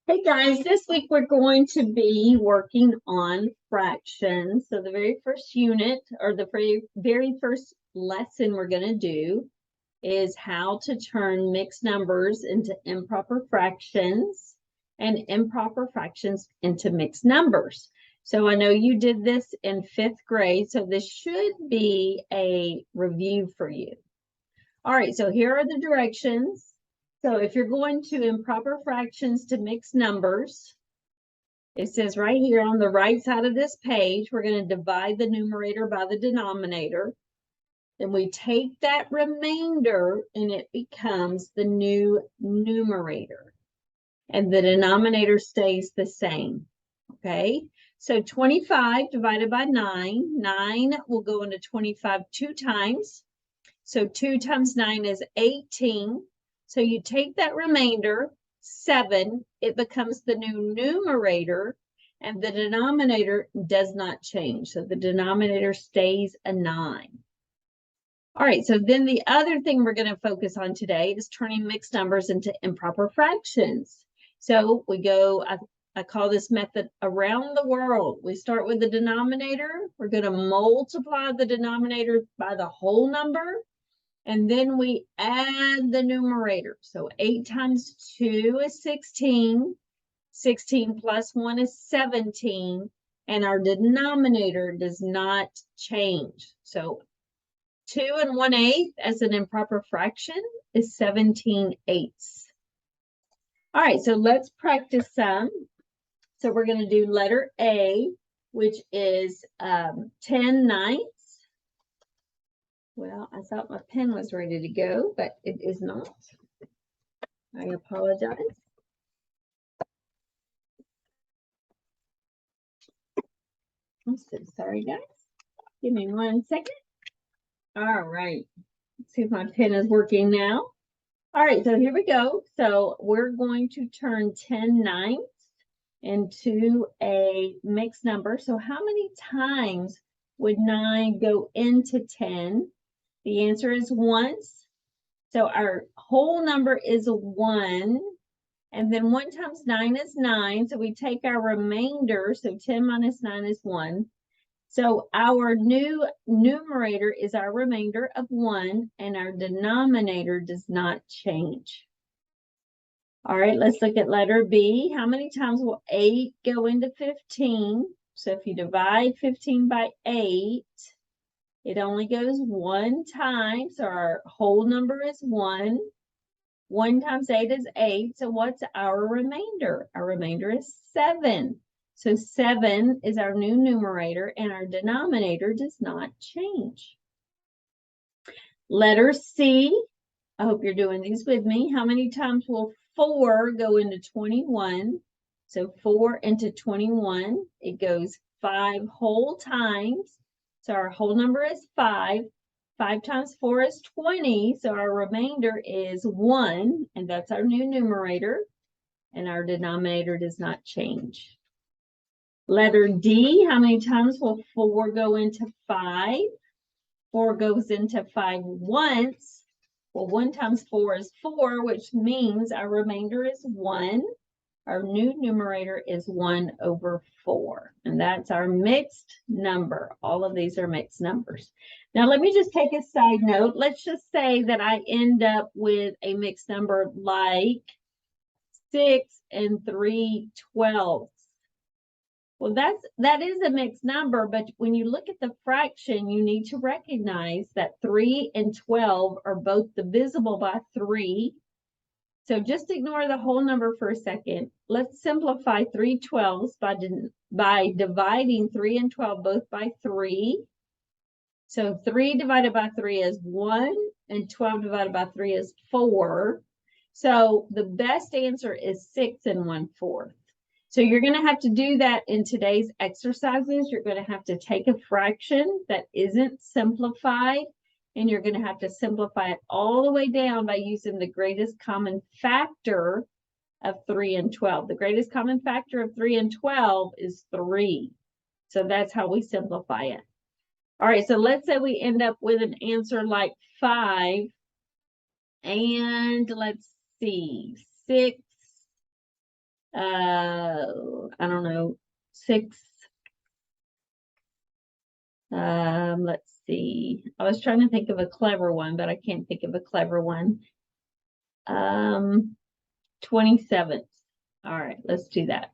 Hey guys, this week we're going to be working on fractions. So the very first unit or the very first lesson we're going to do is how to turn mixed numbers into improper fractions and improper fractions into mixed numbers. So I know you did this in 5th grade, so this should be a review for you. All right, so here are the directions. So if you're going to improper fractions to mixed numbers, it says right here on the right side of this page, we're going to divide the numerator by the denominator. Then we take that remainder and it becomes the new numerator. And the denominator stays the same. Okay, so 25 divided by 9. 9 will go into 25 2 times. So 2 times 9 is 18. So you take that remainder, 7, it becomes the new numerator, and the denominator does not change. So the denominator stays a 9. All right, so then the other thing we're going to focus on today is turning mixed numbers into improper fractions. So we go, I call this method around the world. We start with the denominator. We're going to multiply the denominator by the whole number. And then we add the numerator. So 8 times 2 is 16. 16 plus 1 is 17. And our denominator does not change. So 2 1/8 as an improper fraction is 17/8. All right, so let's practice some. So we're going to do letter A, which is 10/9. Well, I thought my pen was ready to go, but it is not. I apologize. I'm so sorry, guys. Give me 1 second. All right. Let's see if my pen is working now. All right, so here we go. So we're going to turn 10/9 into a mixed number. So how many times would 9 go into 10? The answer is once. So our whole number is 1. And then 1 times 9 is 9. So we take our remainder. So 10 minus 9 is 1. So our new numerator is our remainder of 1. And our denominator does not change. All right, let's look at letter B. How many times will 8 go into 15? So if you divide 15 by 8, it only goes 1 time. So our whole number is 1. 1 times 8 is 8. So what's our remainder? Our remainder is 7. So 7 is our new numerator and our denominator does not change. Letter C. I hope you're doing these with me. How many times will 4 go into 21? So 4 into 21, it goes 5 whole times. So our whole number is 5. 5 times 4 is 20. So our remainder is 1, and that's our new numerator. And our denominator does not change. Letter D, how many times will 4 go into 5? 4 goes into 5 once. Well, 1 times 4 is 4, which means our remainder is 1. Our new numerator is 1 over 4. And that's our mixed number. All of these are mixed numbers. Now, let me just take a side note. Let's just say that I end up with a mixed number like 6 3/12. Well, that is a mixed number, but when you look at the fraction, you need to recognize that 3 and 12 are both divisible by 3. So just ignore the whole number for a second. Let's simplify 3/12 by dividing 3 and 12 both by 3. So 3 divided by 3 is 1, and 12 divided by 3 is 4. So the best answer is 6 1/4. So you're going to have to do that in today's exercises. You're going to have to take a fraction that isn't simplified, and you're going to have to simplify it all the way down by using the greatest common factor of 3 and 12. The greatest common factor of 3 and 12 is 3. So that's how we simplify it. All right, so let's say we end up with an answer like 5, and let's see, 6 I don't know, 6. Let's see. I was trying to think of a clever one, but I can't think of a clever one. 27th. All right, let's do that.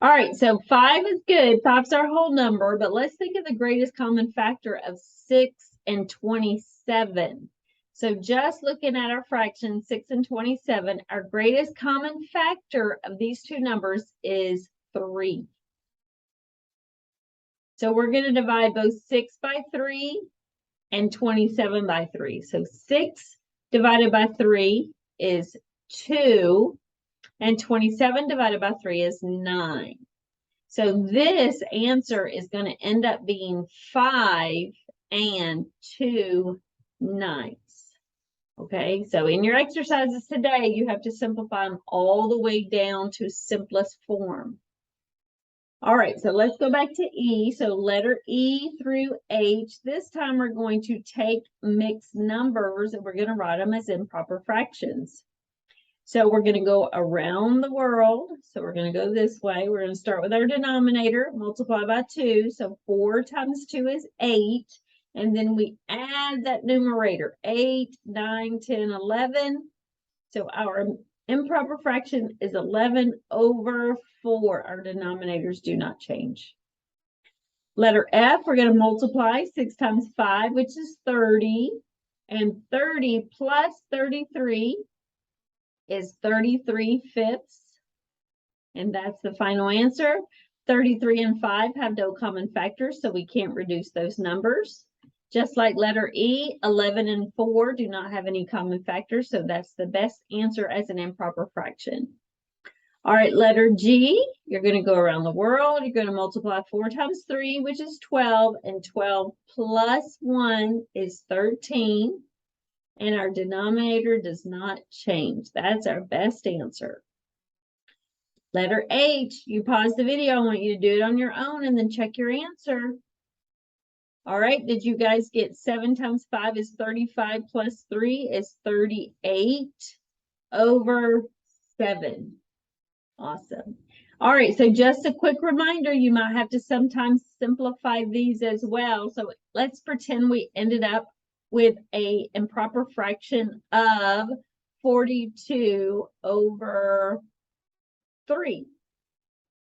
All right, so 5 is good. 5's our whole number, but let's think of the greatest common factor of 6 and 27. So just looking at our fractions, 6 and 27, our greatest common factor of these two numbers is 3. So we're going to divide both 6 by 3 and 27 by 3. So 6 divided by 3 is 2, and 27 divided by 3 is 9. So this answer is going to end up being 5 and 2/9. Okay, so in your exercises today, you have to simplify them all the way down to simplest form. All right, so let's go back to E. So letter E through H. This time we're going to take mixed numbers and we're going to write them as improper fractions. So we're going to go around the world. So we're going to go this way. We're going to start with our denominator, multiply by 2. So 4 times 2 is 8. And then we add that numerator, 8, 9, 10, 11. So our improper fraction is 11 over 4. Our denominators do not change. Letter F, we're going to multiply 6 times 5, which is 30. And 30 plus 33 is 33/5. And that's the final answer. 33 and 5 have no common factors, so we can't reduce those numbers. Just like letter E, 11 and 4 do not have any common factors, so that's the best answer as an improper fraction. All right, letter G, you're going to go around the world. You're going to multiply 4 times 3, which is 12, and 12 plus 1 is 13. And our denominator does not change. That's our best answer. Letter H, you pause the video. I want you to do it on your own and then check your answer. All right, did you guys get 7 times 5 is 35 plus 3 is 38 over 7. Awesome. All right, so just a quick reminder, you might have to sometimes simplify these as well. So let's pretend we ended up with a improper fraction of 42 over 3.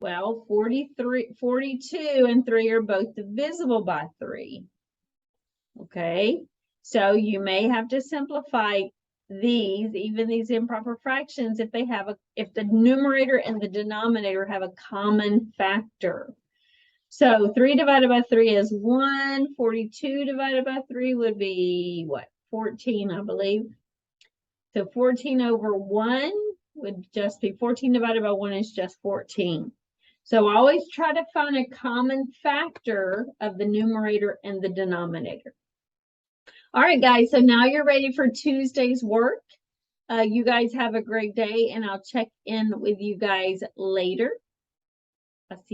Well, 42 and 3 are both divisible by 3. Okay, so you may have to simplify these, even these improper fractions, if the numerator and the denominator have a common factor. So 3 divided by 3 is 1. 42 divided by 3 would be what? 14, I believe. So 14 over 1 would just be 14 divided by 1 is just 14. So always try to find a common factor of the numerator and the denominator. All right, guys, so now you're ready for Tuesday's work. You guys have a great day, and I'll check in with you guys later. I'll see you.